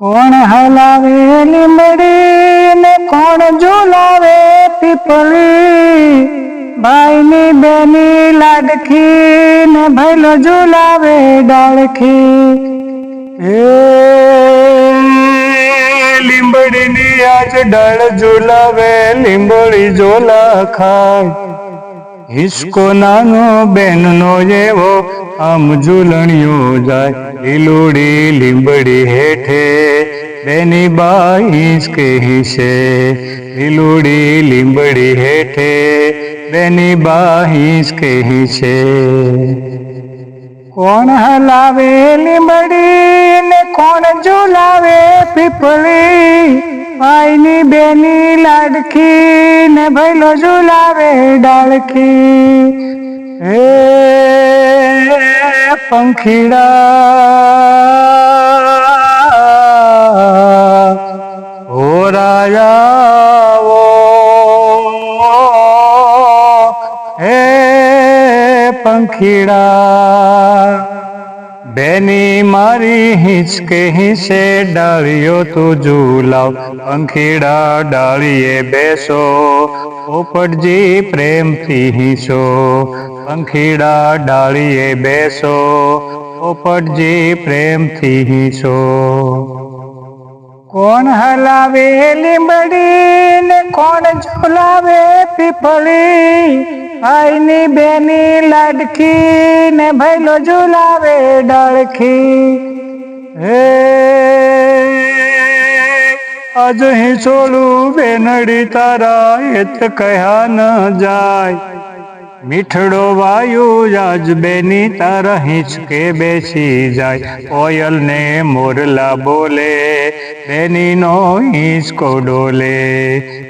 કોણ હલાવે લીમડી ને કોણ ઝુલાવે પીપળી, ભાઈની બેની લાડકી ને ભૈલો ઝુલાવે ડાળખી. લીંબડીની આજ ડાળ ઝુલાવે લીંબડી ઝોલા ખાય, હિસકો નાનો બેનનો એવો આમ ઝૂલણિયો જાય. લીલોડી લીંબડી હેઠે બેની બા હિસકે હિસે, લીલોડી લીંબડી હેઠે બેની બા હિસકે હિસે. કોણ હલાવે લીમડી ને કોણ ઝુલાવે પીપળી, ભાઈની બેની લાડકી ને ભૈલો ઝુલાવે ડાળખી. પંખીડા હોરાયાવો, હે પંખીડા બેની મારી હિંચકે હિંસે ડાળીઓ તું ઝૂલાવ. પંખીડા ડાળીએ બેસો પોપટજી પ્રેમથી હિંસો, પંખીડા ડાળીએ બેસો પોપટજી પ્રેમથી હિંસો. કોણ હલાવે લીમડી ને કોણ ઝુલાવે પીપળી, ભાઈની બેની લાડકી ને ભૈલો ઝુલાવે ડાળખી. આજ હિંચોળું બેનડી તારા એત કહ્યા ન જાય, મીઠડો વાયુ આજ બેની તારા હિંચકે બેસી જાય. કોયલ ને મોરલા બોલે બેનીનો હિંચકો ડોલે,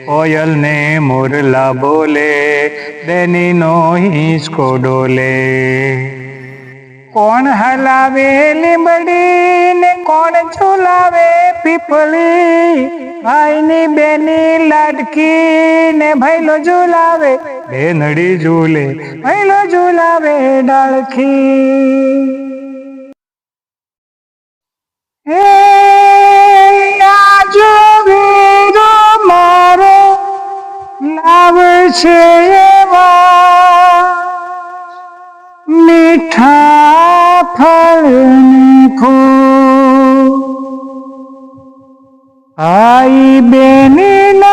કોયલ ને મોરલા બોલે બેનીનો હિંચકો ડોલે. કોણ હલાવે લીમડી ને કોણ ઝુલાવે પીપળી, ભાઈની બેની લાડકી ને ભૈલો ઝુલાવે બેનડી ઝૂલે ભૈલો ઝુલાવે ડાળખી. આજો વીરો મારો લાવશે એવા મીઠા ફળની ખો, આઈ બેનીના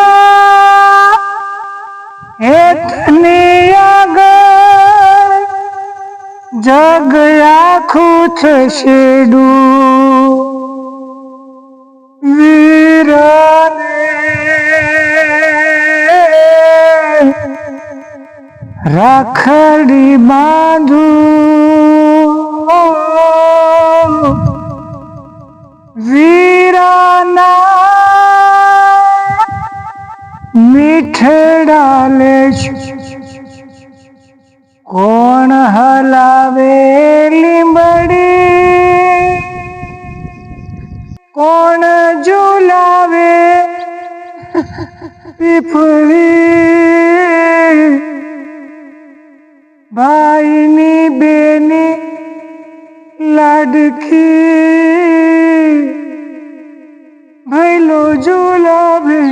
હેતની આગળ જગ આખું થશે ડૂ. વીરને રાખડી બાંધું, વીરાના મીઠડા લેશું. કોણ હલાવે લીંબડી કોણ ઝુલાવે પીપળી, ભાઈની બેની લાડકી ભૈલો ઝુલાવે